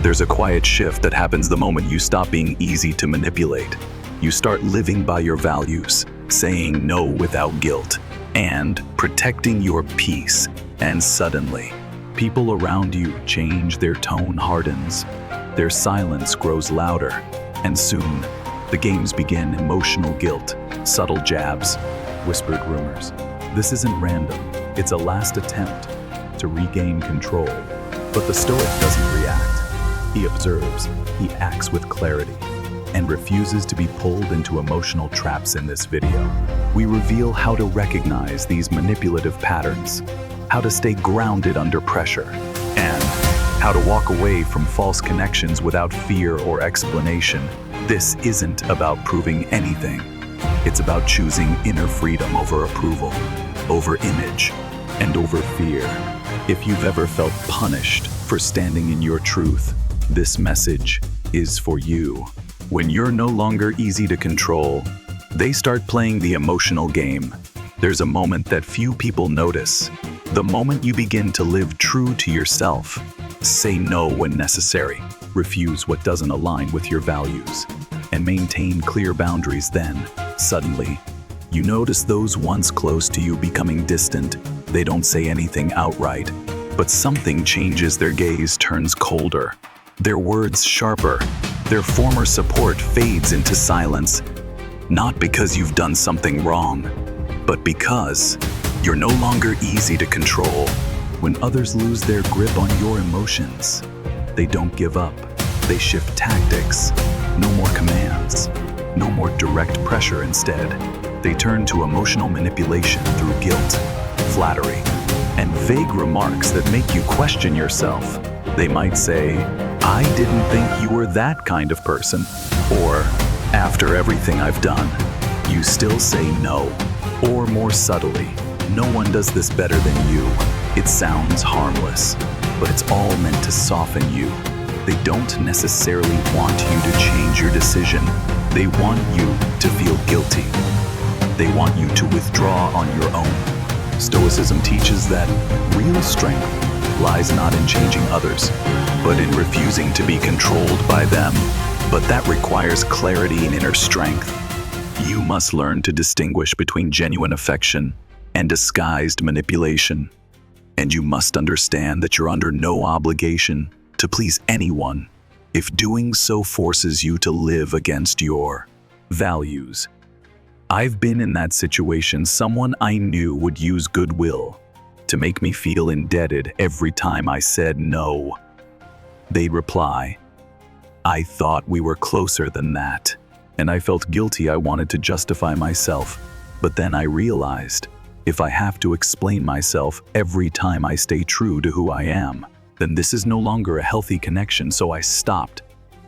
There's a quiet shift that happens the moment you stop being easy to manipulate. You start living by your values, saying no without guilt, and protecting your peace. And suddenly, people around you change, their tone hardens, their silence grows louder, and soon, the games begin. Emotional guilt, subtle jabs, whispered rumors. This isn't random, it's a last attempt to regain control. But the Stoic doesn't react. He observes, he acts with clarity, and refuses to be pulled into emotional traps. In this video, we reveal how to recognize these manipulative patterns, how to stay grounded under pressure, and how to walk away from false connections without fear or explanation. This isn't about proving anything. It's about choosing inner freedom over approval, over image, and over fear. If you've ever felt punished for standing in your truth, this message is for you. When you're no longer easy to control, they start playing the emotional game. There's a moment that few people notice. The moment you begin to live true to yourself. Say no when necessary, refuse what doesn't align with your values, and maintain clear boundaries. Then, suddenly, you notice those once close to you becoming distant. They don't say anything outright, but something changes. Their gaze turns colder, their words sharper, their former support fades into silence. Not because you've done something wrong, but because you're no longer easy to control. When others lose their grip on your emotions, they don't give up. They shift tactics. No more commands, no more direct pressure. Instead, they turn to emotional manipulation through guilt, flattery, and vague remarks that make you question yourself. They might say, "I didn't think you were that kind of person," or, "After everything I've done, you still say no." Or more subtly, "No one does this better than you." It sounds harmless, but it's all meant to soften you. They don't necessarily want you to change your decision. They want you to feel guilty. They want you to withdraw on your own. Stoicism teaches that real strength lies not in changing others, but in refusing to be controlled by them. But that requires clarity and inner strength. You must learn to distinguish between genuine affection and disguised manipulation. And you must understand that you're under no obligation to please anyone if doing so forces you to live against your values. I've been in that situation. Someone I knew would use goodwill to make me feel indebted every time I said no. They'd reply, "I thought we were closer than that." And I felt guilty. I wanted to justify myself. But then I realized, if I have to explain myself every time I stay true to who I am, then this is no longer a healthy connection. So I stopped.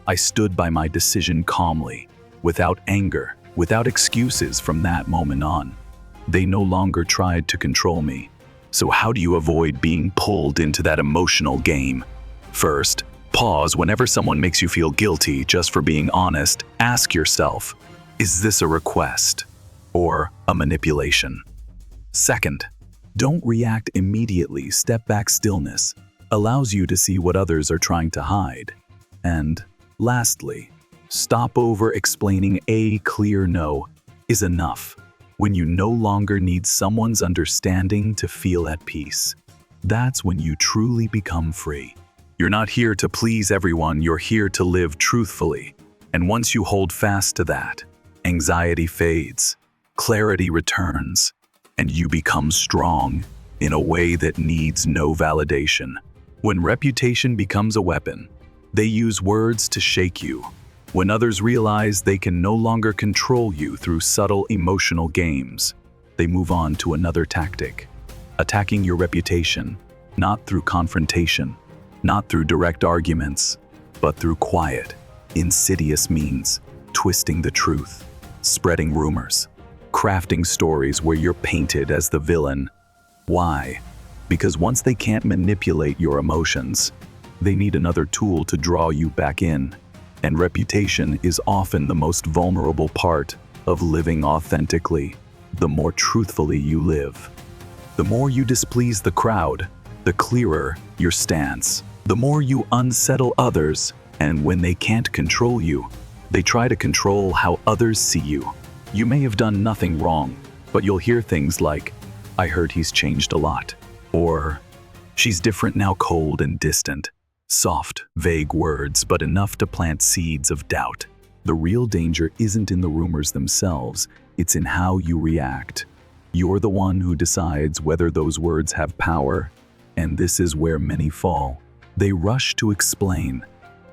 I stood by my decision calmly, without anger, without excuses. From that moment on, they no longer tried to control me. So how do you avoid being pulled into that emotional game? First, pause whenever someone makes you feel guilty just for being honest. Ask yourself, is this a request or a manipulation? Second, don't react immediately. Step back. Stillness allows you to see what others are trying to hide. And lastly, stop over-explaining. A clear no is enough. When you no longer need someone's understanding to feel at peace, that's when you truly become free. You're not here to please everyone, you're here to live truthfully. And once you hold fast to that, anxiety fades, clarity returns, and you become strong in a way that needs no validation. When reputation becomes a weapon, they use words to shake you. When others realize they can no longer control you through subtle emotional games, they move on to another tactic, attacking your reputation, not through confrontation, not through direct arguments, but through quiet, insidious means, twisting the truth, spreading rumors, crafting stories where you're painted as the villain. Why? Because once they can't manipulate your emotions, they need another tool to draw you back in. And reputation is often the most vulnerable part of living authentically. The more truthfully you live, the more you displease the crowd, the clearer your stance. the more you unsettle others, and when they can't control you, they try to control how others see you. You may have done nothing wrong, but you'll hear things like, "I heard he's changed a lot," or "She's different now," cold and distant. Soft, vague words, but enough to plant seeds of doubt. The real danger isn't in the rumors themselves, it's in how you react. You're the one who decides whether those words have power, and this is where many fall. They rush to explain.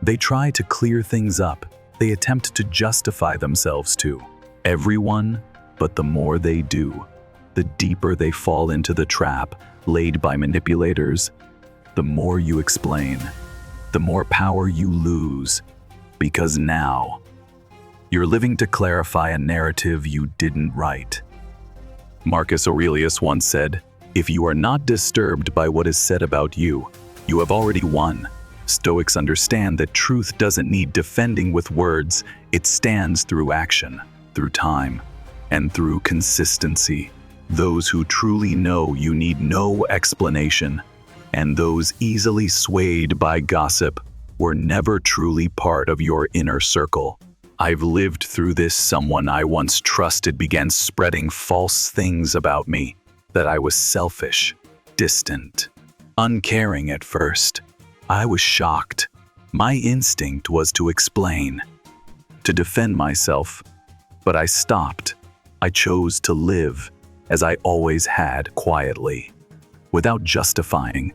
They try to clear things up. They attempt to justify themselves to everyone, but the more they do, the deeper they fall into the trap laid by manipulators. The more you explain, the more power you lose, because now you're living to clarify a narrative you didn't write. Marcus Aurelius once said, "If you are not disturbed by what is said about you, you have already won." Stoics understand that truth doesn't need defending with words. It stands through action, through time, and through consistency. Those who truly know you need no explanation, and those easily swayed by gossip were never truly part of your inner circle. I've lived through this. Someone I once trusted began spreading false things about me, that I was selfish, distant, uncaring at first. I was shocked. My instinct was to explain, to defend myself, but I stopped. I chose to live as I always had, quietly, without justifying,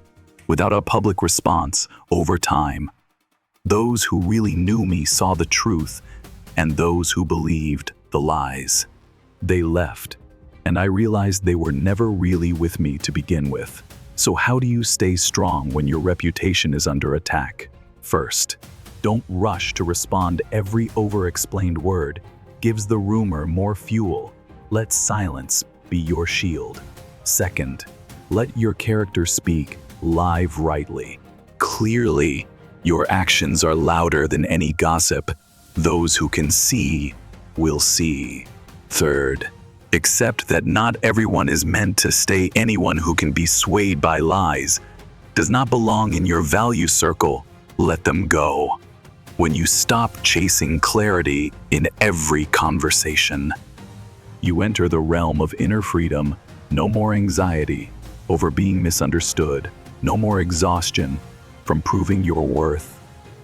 without a public response. Over time, those who really knew me saw the truth, and those who believed the lies. They left, and I realized they were never really with me to begin with. So how do you stay strong when your reputation is under attack? First, don't rush to respond. Every over-explained word gives the rumor more fuel. Let silence be your shield. Second, let your character speak live rightly. Clearly, your actions are louder than any gossip. Those who can see will see. Third, accept that not everyone is meant to stay. Anyone who can be swayed by lies does not belong in your value circle. Let them go. When you stop chasing clarity in every conversation, you enter the realm of inner freedom. No more anxiety over being misunderstood. No more exhaustion from proving your worth.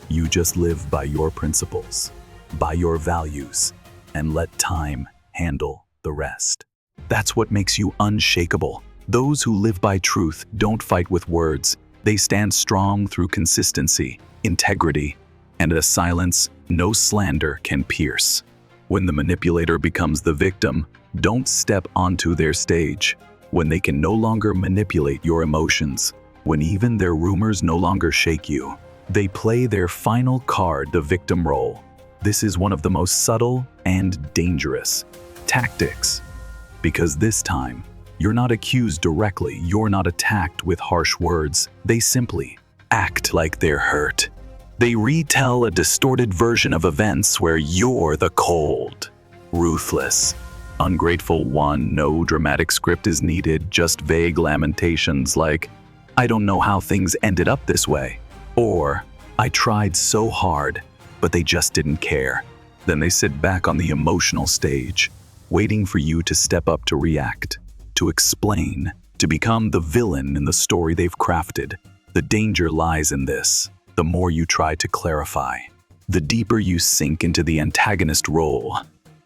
You just live by your principles, by your values, and let time handle the rest. That's what makes you unshakable. Those who live by truth don't fight with words. They stand strong through consistency, integrity, and a silence no slander can pierce. When the manipulator becomes the victim, don't step onto their stage. When they can no longer manipulate your emotions, when even their rumors no longer shake you, they play their final card, the victim role. This is one of the most subtle and dangerous tactics, because this time, you're not accused directly, you're not attacked with harsh words. They simply act like they're hurt. They retell a distorted version of events where you're the cold, ruthless, ungrateful one. No dramatic script is needed, just vague lamentations like, "I don't know how things ended up this way," or "I tried so hard, but they just didn't care." Then they sit back on the emotional stage, waiting for you to step up to react, to explain, to become the villain in the story they've crafted. The danger lies in this. The more you try to clarify, the deeper you sink into the antagonist role.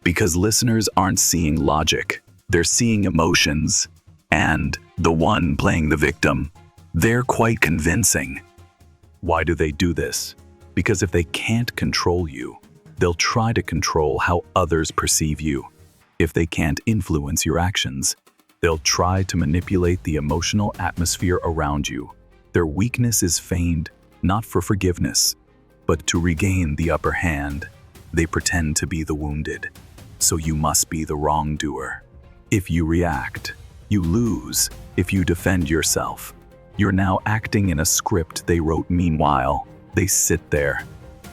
Because listeners aren't seeing logic, they're seeing emotions. And the one playing the victim, they're quite convincing. Why do they do this? Because if they can't control you, they'll try to control how others perceive you. If they can't influence your actions, they'll try to manipulate the emotional atmosphere around you. Their weakness is feigned, not for forgiveness, but to regain the upper hand. They pretend to be the wounded, so you must be the wrongdoer. If you react, you lose. If you defend yourself, you're now acting in a script they wrote. Meanwhile, they sit there,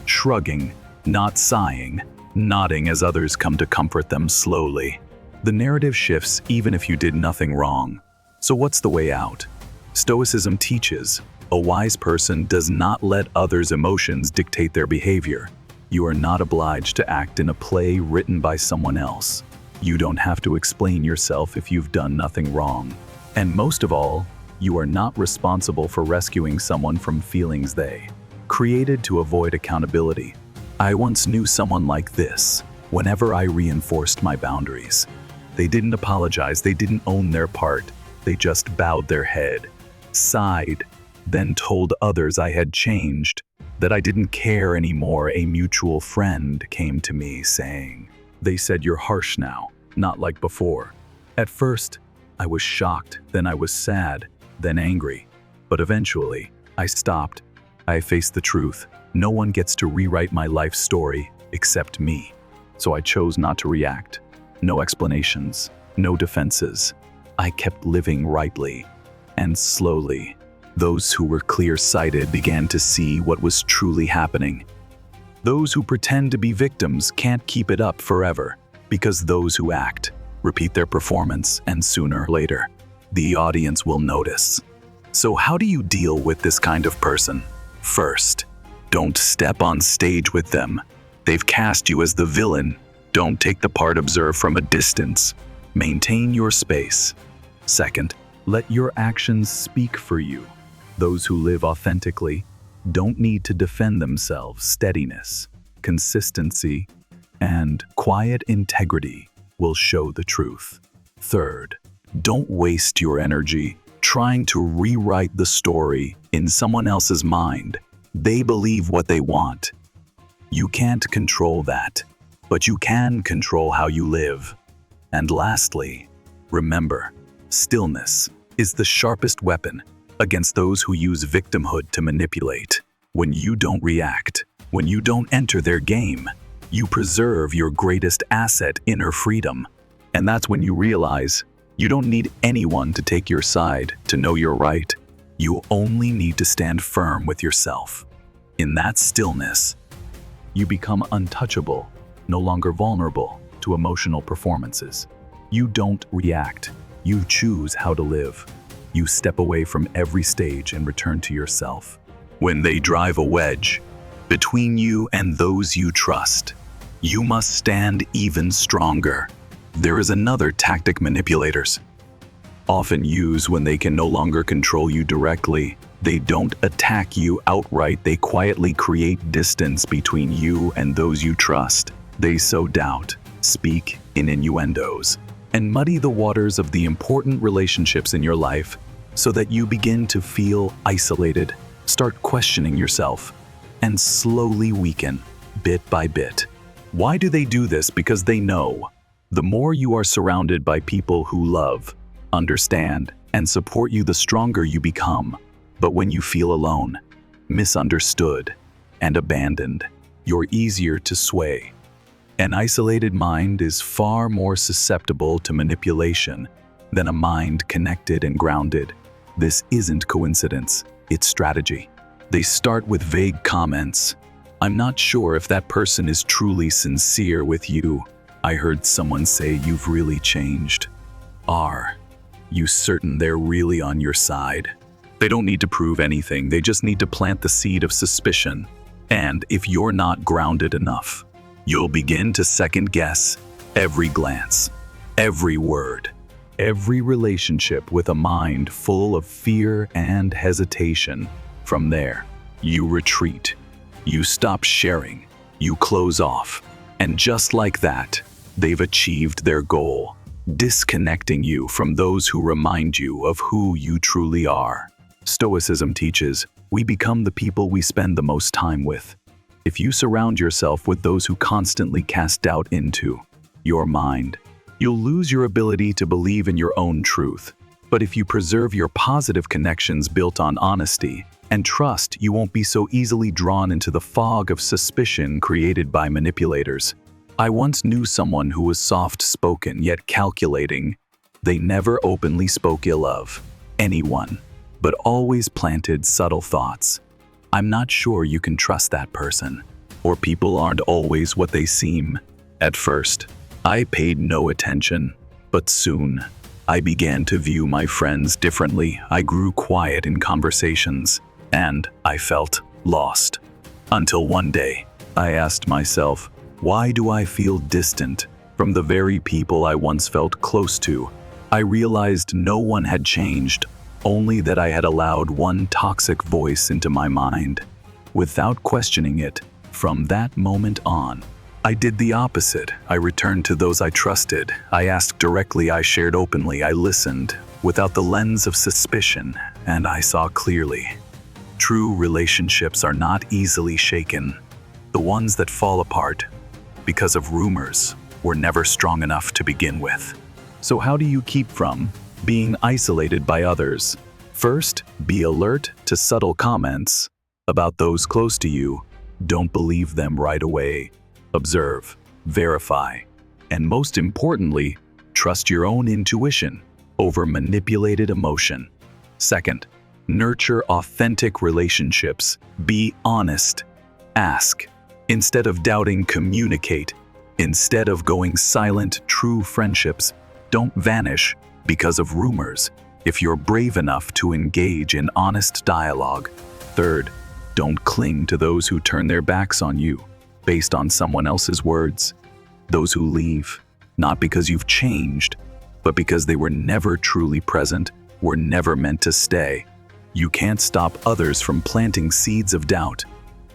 shrugging, not sighing, nodding as others come to comfort them slowly. The narrative shifts even if you did nothing wrong. So what's the way out? Stoicism teaches, A wise person does not let others' emotions dictate their behavior. You are not obliged to act in a play written by someone else. You don't have to explain yourself if you've done nothing wrong. And most of all, you are not responsible for rescuing someone from feelings they created to avoid accountability. I once knew someone like this. Whenever I reinforced my boundaries, they didn't apologize, they didn't own their part, they just bowed their head, sighed, then told others I had changed, that I didn't care anymore. A mutual friend came to me saying, "They said you're harsh now, not like before." At first, I was shocked, then I was sad, then angry. But eventually, I stopped. I faced the truth. No one gets to rewrite my life story except me. So I chose not to react. No explanations, no defenses. I kept living rightly. And slowly, those who were clear-sighted began to see what was truly happening. Those who pretend to be victims can't keep it up forever, because those who act repeat their performance, and sooner or later, the audience will notice. So how do you deal with this kind of person? First, don't step on stage with them. They've cast you as the villain. Don't take the part, observe from a distance. Maintain your space. Second, let your actions speak for you. Those who live authentically don't need to defend themselves. Steadiness, consistency, and quiet integrity will show the truth. Third, don't waste your energy trying to rewrite the story in someone else's mind. They believe what they want. You can't control that, but you can control how you live. And lastly, remember, stillness is the sharpest weapon against those who use victimhood to manipulate. When you don't react, when you don't enter their game, you preserve your greatest asset, inner freedom. And that's when you realize you don't need anyone to take your side to know you're right. You only need to stand firm with yourself. In that stillness, you become untouchable, no longer vulnerable to emotional performances. You don't react. You choose how to live. You step away from every stage and return to yourself. When they drive a wedge between you and those you trust, you must stand even stronger. There is another tactic manipulators often use when they can no longer control you directly. They don't attack you outright. They quietly create distance between you and those you trust. They sow doubt, speak in innuendos, and muddy the waters of the important relationships in your life so that you begin to feel isolated, start questioning yourself, and slowly weaken bit by bit. Why do they do this? Because they know the more you are surrounded by people who love, understand, and support you, the stronger you become. But when you feel alone, misunderstood, and abandoned, you're easier to sway. An isolated mind is far more susceptible to manipulation than a mind connected and grounded. This isn't coincidence, it's strategy. They start with vague comments. "I'm not sure if that person is truly sincere with you. I heard someone say you've really changed." Are you certain they're really on your side? They don't need to prove anything, they just need to plant the seed of suspicion. And if you're not grounded enough, you'll begin to second-guess every glance, every word, every relationship with a mind full of fear and hesitation. From there, you retreat. You stop sharing. You close off. And just like that, they've achieved their goal, disconnecting you from those who remind you of who you truly are. Stoicism teaches we become the people we spend the most time with. If you surround yourself with those who constantly cast doubt into your mind, you'll lose your ability to believe in your own truth. But if you preserve your positive connections built on honesty and trust, you won't be so easily drawn into the fog of suspicion created by manipulators. I once knew someone who was soft-spoken yet calculating. They never openly spoke ill of anyone, but always planted subtle thoughts. I'm not sure you can trust that person, or people aren't always what they seem. At first, I paid no attention, but soon, I began to view my friends differently. I grew quiet in conversations, and I felt lost. Until one day, I asked myself, why do I feel distant from the very people I once felt close to? I realized no one had changed, only that I had allowed one toxic voice into my mind. Without questioning it, from that moment on, I did the opposite. I returned to those I trusted. I asked directly, I shared openly, I listened without the lens of suspicion, and I saw clearly. True relationships are not easily shaken. The ones that fall apart because of rumors were never strong enough to begin with. So how do you keep from being isolated by others? First, be alert to subtle comments about those close to you. Don't believe them right away. Observe, verify, and most importantly, trust your own intuition over manipulated emotion. Second, nurture authentic relationships. Be honest. Ask. Instead of doubting, communicate. Instead of going silent, true friendships don't vanish because of rumors if you're brave enough to engage in honest dialogue. Third, don't cling to those who turn their backs on you based on someone else's words. Those who leave, not because you've changed, but because they were never truly present, were never meant to stay. You can't stop others from planting seeds of doubt,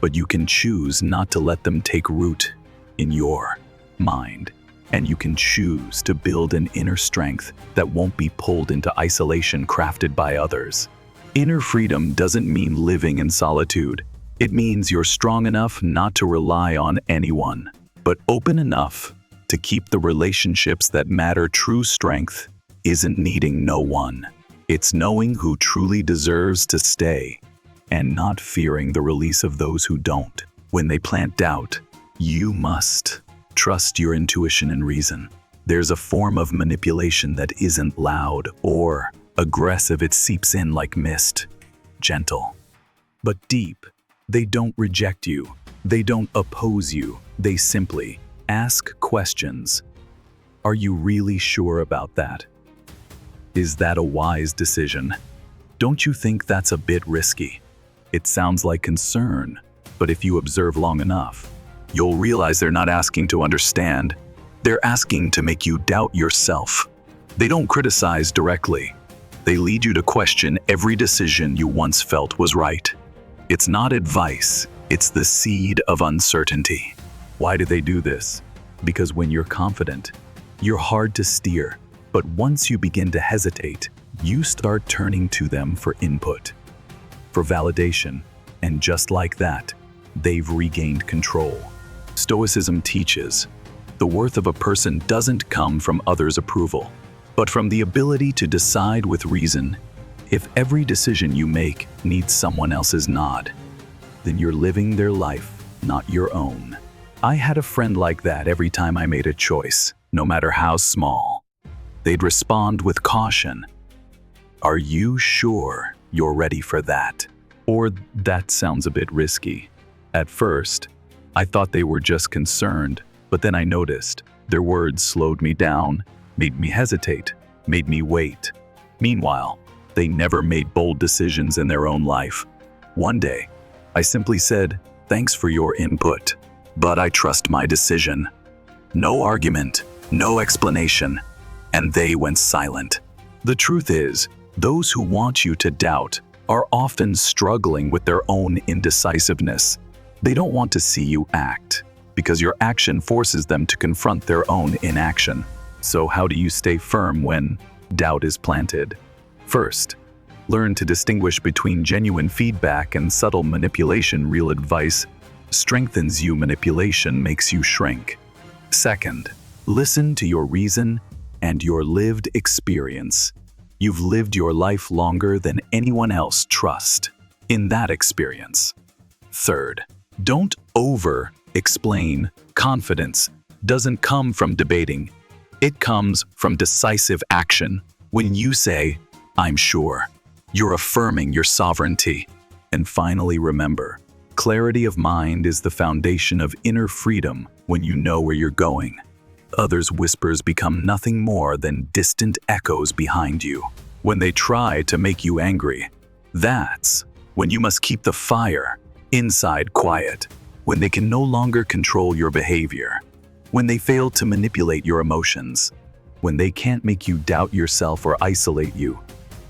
but you can choose not to let them take root in your mind. And you can choose to build an inner strength that won't be pulled into isolation crafted by others. Inner freedom doesn't mean living in solitude. It means you're strong enough not to rely on anyone, but open enough to keep the relationships that matter. True strength isn't needing no one. It's knowing who truly deserves to stay and not fearing the release of those who don't. When they plant doubt, you must trust your intuition and reason. There's a form of manipulation that isn't loud or aggressive. It seeps in like mist, gentle, but deep. They don't reject you. They don't oppose you. They simply ask questions. Are you really sure about that? Is that a wise decision? Don't you think that's a bit risky? It sounds like concern, but if you observe long enough, you'll realize they're not asking to understand. They're asking to make you doubt yourself. They don't criticize directly. They lead you to question every decision you once felt was right. It's not advice, it's the seed of uncertainty. Why do they do this? Because when you're confident, you're hard to steer. But once you begin to hesitate, you start turning to them for input, for validation, and just like that, they've regained control. Stoicism teaches, the worth of a person doesn't come from others' approval, but from the ability to decide with reason. If every decision you make needs someone else's nod, then you're living their life, not your own. I had a friend like that every time I made a choice, no matter how small. They'd respond with caution. Are you sure you're ready for that? Or that sounds a bit risky. At first, I thought they were just concerned, but then I noticed their words slowed me down, made me hesitate, made me wait. Meanwhile, they never made bold decisions in their own life. One day, I simply said, "Thanks for your input, but I trust my decision." No argument, no explanation, and they went silent. The truth is, those who want you to doubt are often struggling with their own indecisiveness. They don't want to see you act, because your action forces them to confront their own inaction. So how do you stay firm when doubt is planted? First, learn to distinguish between genuine feedback and subtle manipulation. Real advice strengthens you, manipulation makes you shrink. Second, listen to your reason and your lived experience. You've lived your life longer than anyone else. Trust in that experience. Third, don't over-explain. Confidence doesn't come from debating. It comes from decisive action. When you say, "I'm sure," you're affirming your sovereignty. And finally, remember, clarity of mind is the foundation of inner freedom. When you know where you're going, others' whispers become nothing more than distant echoes behind you. When they try to make you angry, that's when you must keep the fire inside quiet, when they can no longer control your behavior, when they fail to manipulate your emotions, when they can't make you doubt yourself or isolate you.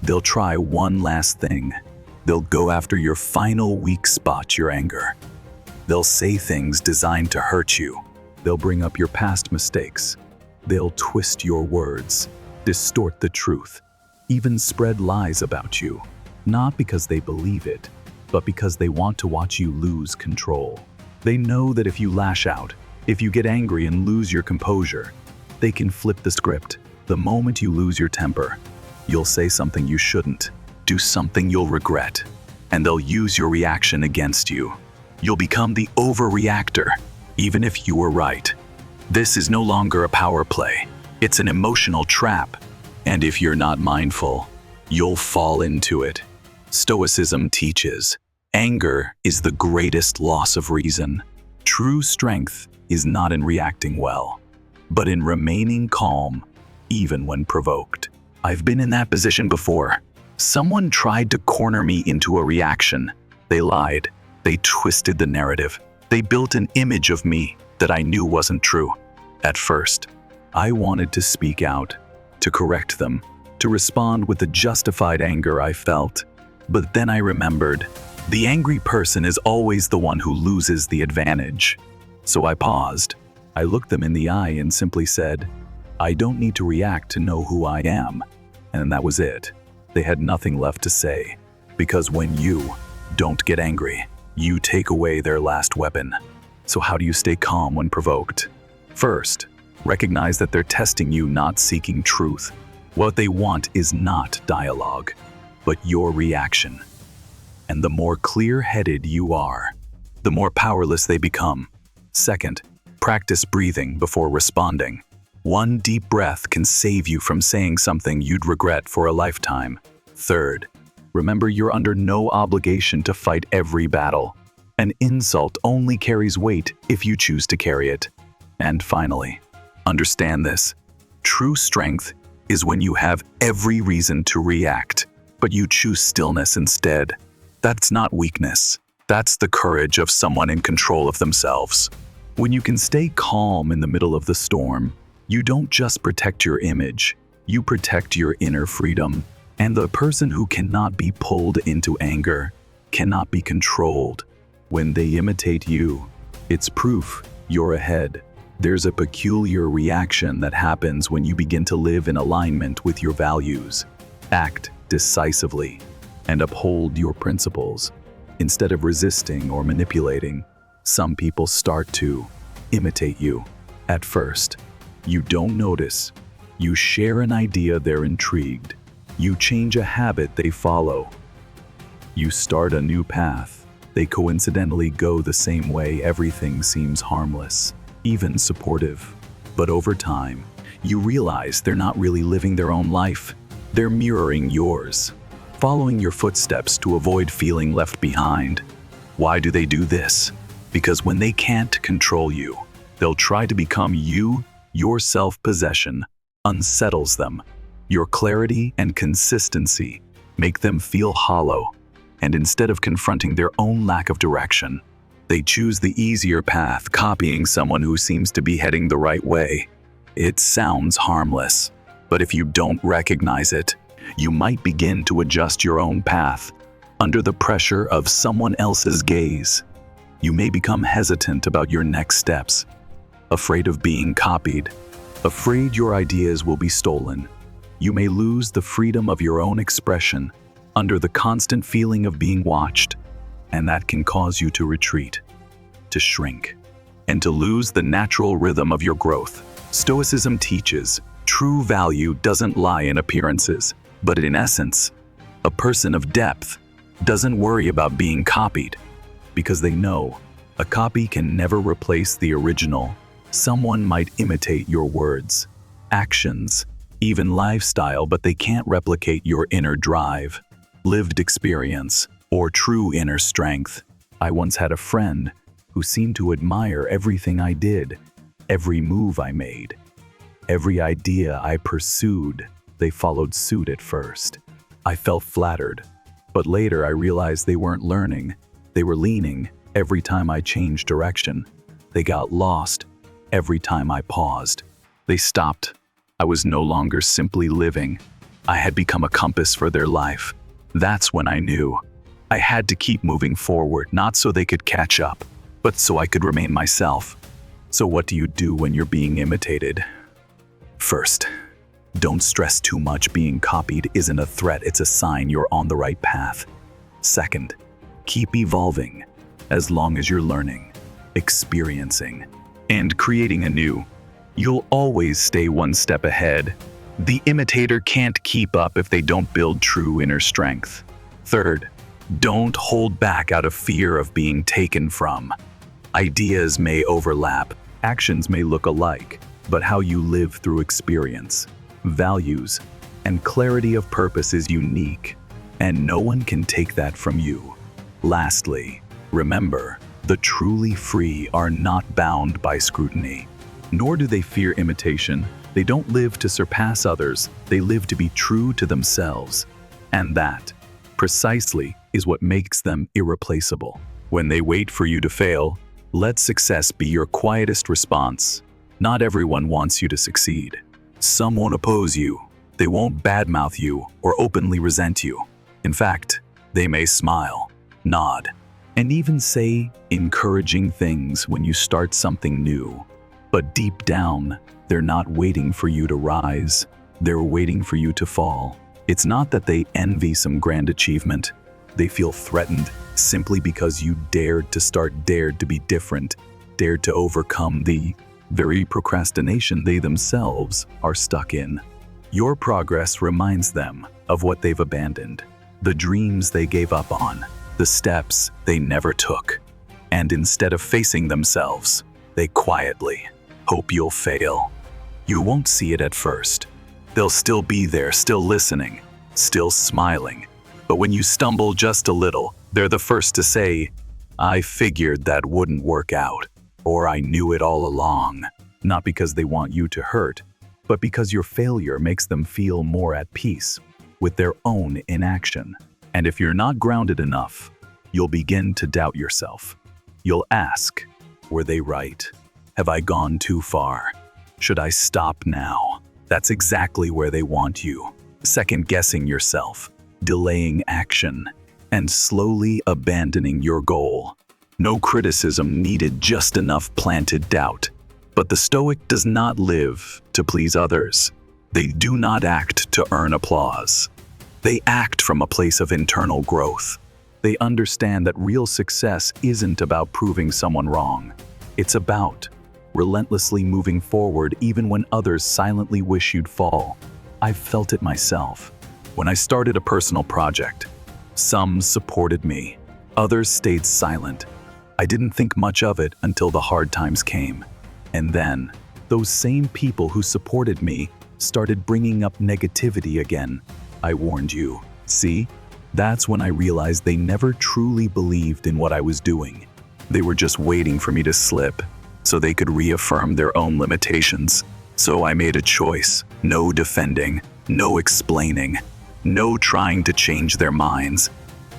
They'll try one last thing. They'll go after your final weak spot, your anger. They'll say things designed to hurt you. They'll bring up your past mistakes. They'll twist your words, distort the truth, even spread lies about you, not because they believe it, but because they want to watch you lose control. They know that if you lash out, if you get angry and lose your composure, they can flip the script. The moment you lose your temper, you'll say something you shouldn't, do something you'll regret, and they'll use your reaction against you. You'll become the overreactor, even if you were right. This is no longer a power play. It's an emotional trap. And if you're not mindful, you'll fall into it. Stoicism teaches, anger is the greatest loss of reason. True strength is not in reacting well, but in remaining calm, even when provoked. I've been in that position before. Someone tried to corner me into a reaction. They lied. They twisted the narrative. They built an image of me that I knew wasn't true. At first, I wanted to speak out, to correct them, to respond with the justified anger I felt. But then I remembered, the angry person is always the one who loses the advantage. So I paused. I looked them in the eye and simply said, I don't need to react to know who I am. And that was it. They had nothing left to say. Because when you don't get angry, you take away their last weapon. So how do you stay calm when provoked? First, recognize that they're testing you, not seeking truth. What they want is not dialogue, but your reaction. And the more clear-headed you are, the more powerless they become. Second, practice breathing before responding. One deep breath can save you from saying something you'd regret for a lifetime. Third, remember you're under no obligation to fight every battle. An insult only carries weight if you choose to carry it. And finally, understand this. True strength is when you have every reason to react, but you choose stillness instead. That's not weakness. That's the courage of someone in control of themselves. When you can stay calm in the middle of the storm, you don't just protect your image, you protect your inner freedom. And the person who cannot be pulled into anger cannot be controlled. When they imitate you, it's proof you're ahead. There's a peculiar reaction that happens when you begin to live in alignment with your values, act decisively, and uphold your principles. Instead of resisting or manipulating, some people start to imitate you. At first, you don't notice. You share an idea, they're intrigued. You change a habit, they follow. You start a new path. They coincidentally go the same way. Everything seems harmless, even supportive. But over time, you realize they're not really living their own life. They're mirroring yours, following your footsteps to avoid feeling left behind. Why do they do this? Because when they can't control you, they'll try to become you. Your self-possession unsettles them. Your clarity and consistency make them feel hollow. And instead of confronting their own lack of direction, they choose the easier path, copying someone who seems to be heading the right way. It sounds harmless, but if you don't recognize it, you might begin to adjust your own path under the pressure of someone else's gaze. You may become hesitant about your next steps, afraid of being copied, afraid your ideas will be stolen. You may lose the freedom of your own expression under the constant feeling of being watched, and that can cause you to retreat, to shrink, and to lose the natural rhythm of your growth. Stoicism teaches true value doesn't lie in appearances, but in essence. A person of depth doesn't worry about being copied, because they know a copy can never replace the original. Someone might imitate your words, actions, even lifestyle, but they can't replicate your inner drive, lived experience, or true inner strength. I once had a friend who seemed to admire everything I did, every move I made, every idea I pursued. They followed suit at first. I felt flattered, But later I realized they weren't learning. They were leaning every time I changed direction. They got lost every time I paused. They stopped. I was no longer simply living. I had become a compass for their life. That's when I knew. I had to keep moving forward, not so they could catch up, but so I could remain myself. So what do you do when you're being imitated? First, don't stress too much. Being copied isn't a threat, it's a sign you're on the right path. Second, keep evolving as long as you're learning, experiencing, and creating anew. You'll always stay one step ahead. The imitator can't keep up if they don't build true inner strength. Third, don't hold back out of fear of being taken from. Ideas may overlap, actions may look alike, but how you live through experience, values, and clarity of purpose is unique, and no one can take that from you. Lastly, remember, the truly free are not bound by scrutiny, nor do they fear imitation. They don't live to surpass others, they live to be true to themselves. And that, precisely, is what makes them irreplaceable. When they wait for you to fail, let success be your quietest response. Not everyone wants you to succeed. Some won't oppose you. They won't badmouth you or openly resent you. In fact, they may smile, nod, and even say encouraging things when you start something new. But deep down, they're not waiting for you to rise. They're waiting for you to fall. It's not that they envy some grand achievement. They feel threatened simply because you dared to start, dared to be different, dared to overcome the very procrastination they themselves are stuck in. Your progress reminds them of what they've abandoned, the dreams they gave up on, the steps they never took. And instead of facing themselves, they quietly hope you'll fail. You won't see it at first. They'll still be there, still listening, still smiling. But when you stumble just a little, they're the first to say, "I figured that wouldn't work out," or "I knew it all along." Not because they want you to hurt, but because your failure makes them feel more at peace with their own inaction. And if you're not grounded enough, you'll begin to doubt yourself. You'll ask, were they right? Have I gone too far? Should I stop now? That's exactly where they want you. Second-guessing yourself, delaying action, and slowly abandoning your goal. No criticism needed, just enough planted doubt. But the Stoic does not live to please others. They do not act to earn applause. They act from a place of internal growth. They understand that real success isn't about proving someone wrong. It's about relentlessly moving forward even when others silently wish you'd fall. I've felt it myself. When I started a personal project, some supported me, others stayed silent. I didn't think much of it until the hard times came. And then, those same people who supported me started bringing up negativity again. I warned you. See? That's when I realized they never truly believed in what I was doing. They were just waiting for me to slip, so they could reaffirm their own limitations. So I made a choice. No defending, no explaining, no trying to change their minds.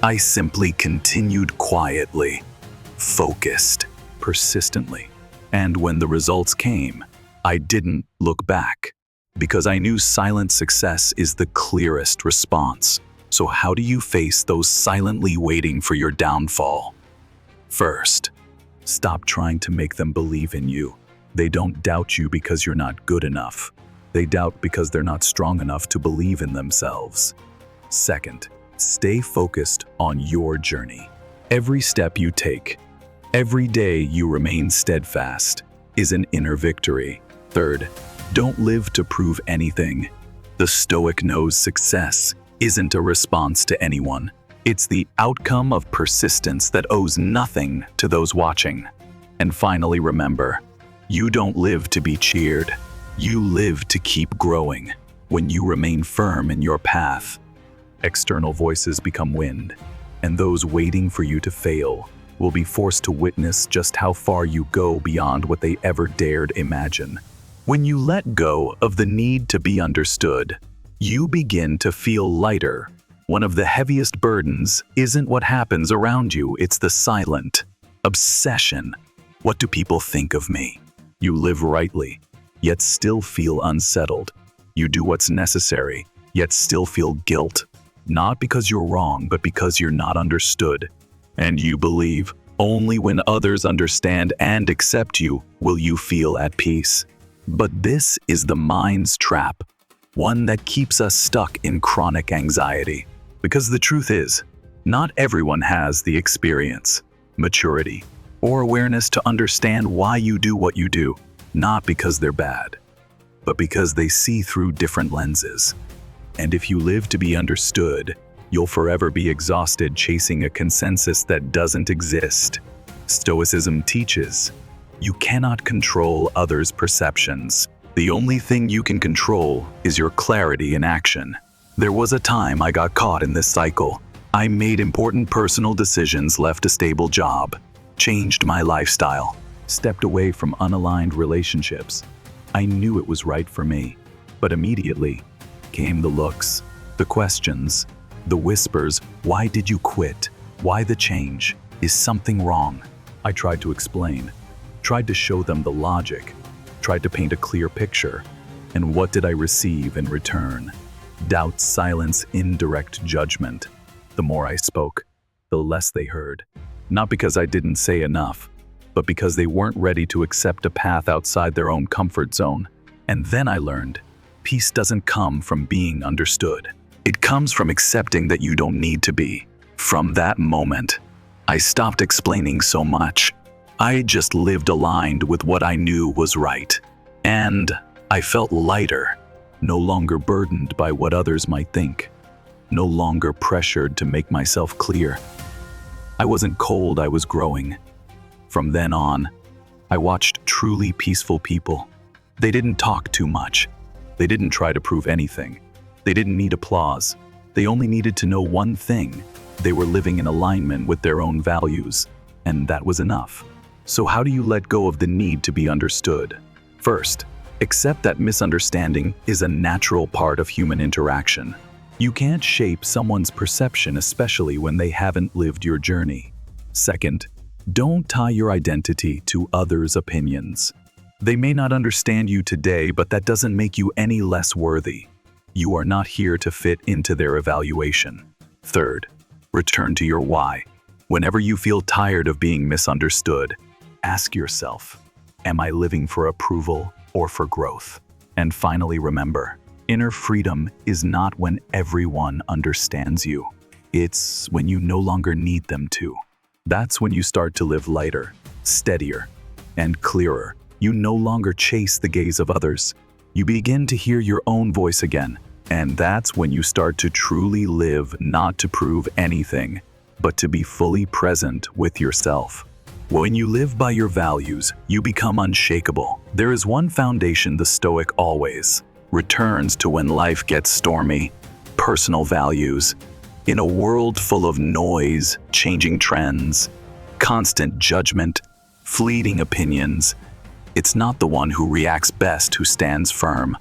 I simply continued quietly, focused, persistently. And when the results came, I didn't look back, because I knew silent success is the clearest response. So how do you face those silently waiting for your downfall? First, stop trying to make them believe in you. They don't doubt you because you're not good enough. They doubt because they're not strong enough to believe in themselves. Second, stay focused on your journey. Every step you take, every day you remain steadfast, is an inner victory. Third, don't live to prove anything. The Stoic knows success isn't a response to anyone. It's the outcome of persistence that owes nothing to those watching. And finally, remember, you don't live to be cheered. You live to keep growing. When you remain firm in your path, external voices become wind, and those waiting for you to fail will be forced to witness just how far you go beyond what they ever dared imagine. When you let go of the need to be understood, you begin to feel lighter, One of the heaviest burdens isn't what happens around you, it's the silent obsession. What do people think of me? You live rightly, yet still feel unsettled. You do what's necessary, yet still feel guilt. Not because you're wrong, but because you're not understood. And you believe only when others understand and accept you will you feel at peace. But this is the mind's trap, one that keeps us stuck in chronic anxiety. Because the truth is, not everyone has the experience, maturity, or awareness to understand why you do what you do, not because they're bad, but because they see through different lenses. And if you live to be understood, you'll forever be exhausted chasing a consensus that doesn't exist. Stoicism teaches, you cannot control others' perceptions. The only thing you can control is your clarity in action. There was a time I got caught in this cycle. I made important personal decisions, left a stable job, changed my lifestyle, stepped away from unaligned relationships. I knew it was right for me, but immediately came the looks, the questions, the whispers. Why did you quit? Why the change? Is something wrong? I tried to explain, tried to show them the logic, tried to paint a clear picture. And what did I receive in return? Doubt, silence, indirect judgment. The more I spoke, the less they heard. Not because I didn't say enough, but because they weren't ready to accept a path outside their own comfort zone. And then I learned, peace doesn't come from being understood. It comes from accepting that you don't need to be. From that moment, I stopped explaining so much. I just lived aligned with what I knew was right. And I felt lighter, no longer burdened by what others might think, no longer pressured to make myself clear. I wasn't cold, I was growing. From then on, I watched truly peaceful people. They didn't talk too much. They didn't try to prove anything. They didn't need applause. They only needed to know one thing. They were living in alignment with their own values, and that was enough. So how do you let go of the need to be understood? First, accept that misunderstanding is a natural part of human interaction. You can't shape someone's perception, especially when they haven't lived your journey. Second, don't tie your identity to others' opinions. They may not understand you today, but that doesn't make you any less worthy. You are not here to fit into their evaluation. Third, return to your why. Whenever you feel tired of being misunderstood, ask yourself, am I living for approval or for growth? And finally, remember, inner freedom is not when everyone understands you. It's when you no longer need them to. That's when you start to live lighter, steadier, and clearer. You no longer chase the gaze of others. You begin to hear your own voice again. And that's when you start to truly live, not to prove anything, but to be fully present with yourself. When you live by your values, you become unshakable. There is one foundation the Stoic always returns to when life gets stormy: personal values. In a world full of noise, changing trends, constant judgment, fleeting opinions, it's not the one who reacts best who stands firm,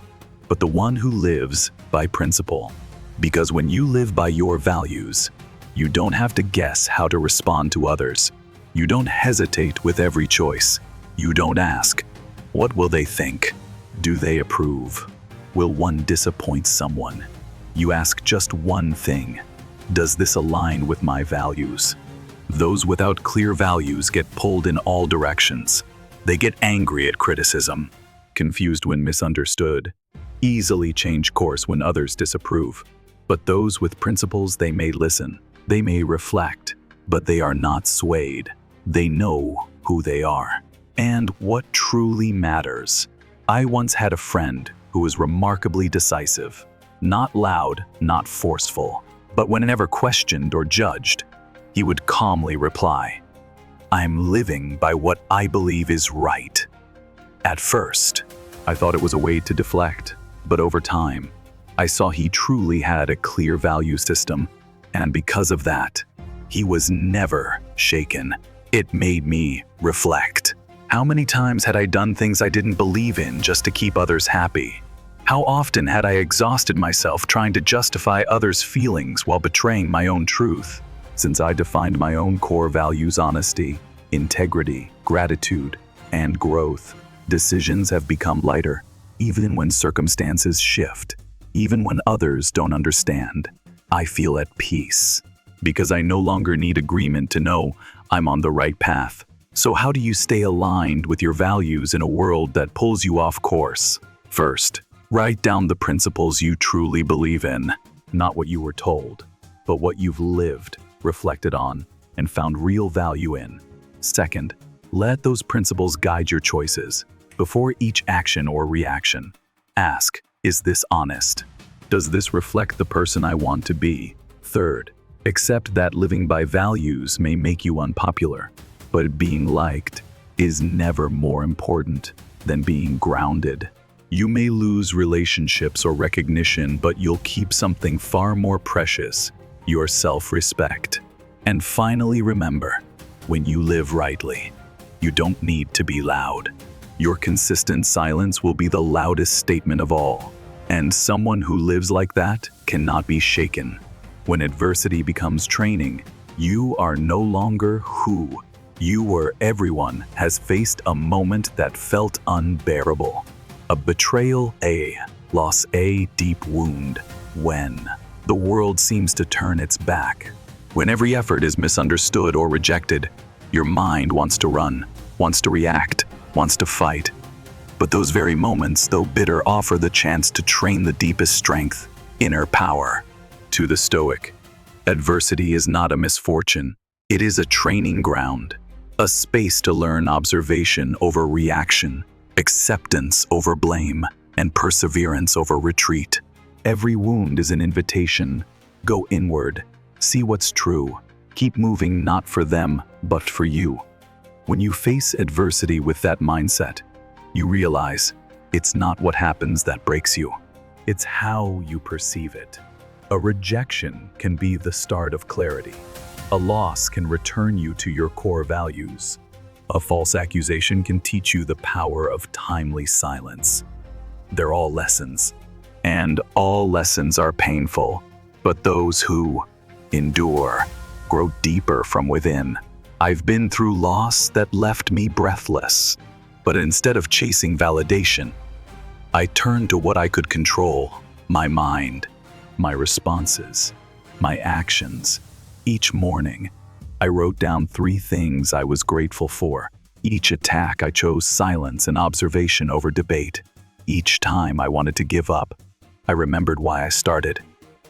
but the one who lives by principle. Because when you live by your values, you don't have to guess how to respond to others. You don't hesitate with every choice. You don't ask, what will they think? Do they approve? Will one disappoint someone? You ask just one thing: does this align with my values? Those without clear values get pulled in all directions. They get angry at criticism, confused when misunderstood, easily change course when others disapprove. But those with principles, they may listen, they may reflect, but they are not swayed. They know who they are and what truly matters. I once had a friend who was remarkably decisive, not loud, not forceful, but whenever questioned or judged, he would calmly reply, "I'm living by what I believe is right." At first, I thought it was a way to deflect, but over time, I saw he truly had a clear value system, and because of that, he was never shaken. It made me reflect. How many times had I done things I didn't believe in just to keep others happy? How often had I exhausted myself trying to justify others' feelings while betraying my own truth? Since I defined my own core values: honesty, integrity, gratitude, and growth, decisions have become lighter, even when circumstances shift, even when others don't understand. I feel at peace, because I no longer need agreement to know I'm on the right path. So how do you stay aligned with your values in a world that pulls you off course? First, write down the principles you truly believe in, not what you were told, but what you've lived, reflected on, and found real value in. Second, let those principles guide your choices. Before each action or reaction, ask, is this honest? Does this reflect the person I want to be? Third, accept that living by values may make you unpopular, but being liked is never more important than being grounded. You may lose relationships or recognition, but you'll keep something far more precious: your self-respect. And finally, remember, when you live rightly, you don't need to be loud. Your consistent silence will be the loudest statement of all. And someone who lives like that cannot be shaken. When adversity becomes training, you are no longer who you were. Everyone has faced a moment that felt unbearable. A betrayal, a loss, a deep wound. When the world seems to turn its back, when every effort is misunderstood or rejected, your mind wants to run, wants to react, wants to fight. But those very moments, though bitter, offer the chance to train the deepest strength, inner power. To the Stoic, adversity is not a misfortune. It is a training ground, a space to learn observation over reaction, acceptance over blame, and perseverance over retreat. Every wound is an invitation. Go inward, see what's true, keep moving, not for them, but for you. When you face adversity with that mindset, you realize it's not what happens that breaks you. It's how you perceive it. A rejection can be the start of clarity. A loss can return you to your core values. A false accusation can teach you the power of timely silence. They're all lessons, and all lessons are painful, but those who endure grow deeper from within. I've been through loss that left me breathless, but instead of chasing validation, I turned to what I could control: my mind, my responses, my actions. Each morning, I wrote down 3 things I was grateful for. Each attack, I chose silence and observation over debate. Each time I wanted to give up, I remembered why I started.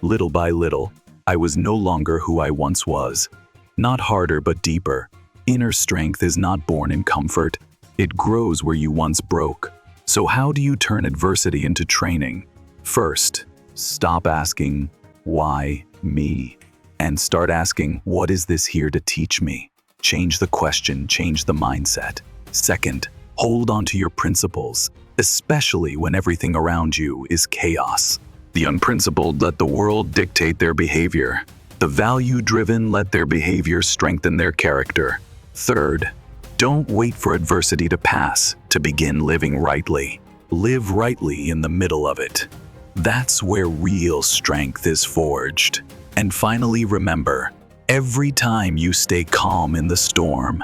Little by little, I was no longer who I once was. Not harder, but deeper. Inner strength is not born in comfort. It grows where you once broke. So how do you turn adversity into training? First, stop asking, why me? And start asking, what is this here to teach me? Change the question, change the mindset. Second, hold on to your principles, especially when everything around you is chaos. The unprincipled let the world dictate their behavior. The value-driven let their behavior strengthen their character. Third, don't wait for adversity to pass to begin living rightly. Live rightly in the middle of it. That's where real strength is forged. And finally, remember, every time you stay calm in the storm,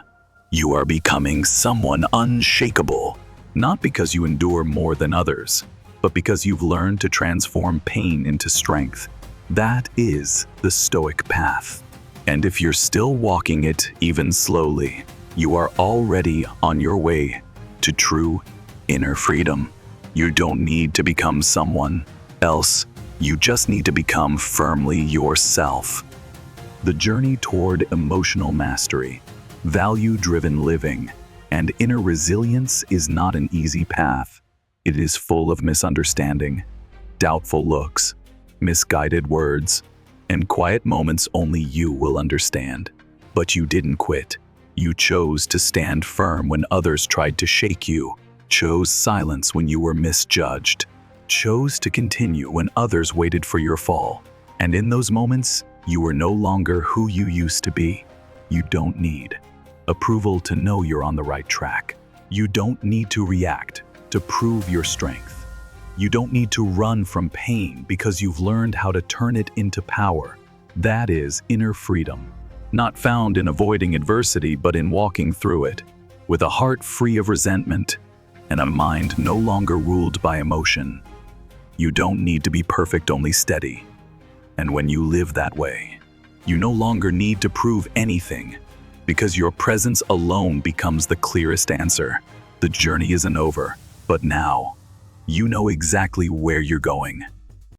you are becoming someone unshakable. Not because you endure more than others, but because you've learned to transform pain into strength. That is the Stoic path. And if you're still walking it, even slowly, you are already on your way to true inner freedom. You don't need to become someone else. You just need to become firmly yourself. The journey toward emotional mastery, value-driven living, and inner resilience is not an easy path. It is full of misunderstanding, doubtful looks, misguided words, and quiet moments only you will understand. But you didn't quit. You chose to stand firm when others tried to shake you, chose silence when you were misjudged, chose to continue when others waited for your fall. And in those moments, you were no longer who you used to be. You don't need approval to know you're on the right track. You don't need to react to prove your strength. You don't need to run from pain because you've learned how to turn it into power. That is inner freedom, not found in avoiding adversity but in walking through it, with a heart free of resentment and a mind no longer ruled by emotion. You don't need to be perfect, only steady. And when you live that way, you no longer need to prove anything, because your presence alone becomes the clearest answer. The journey isn't over, but now, you know exactly where you're going.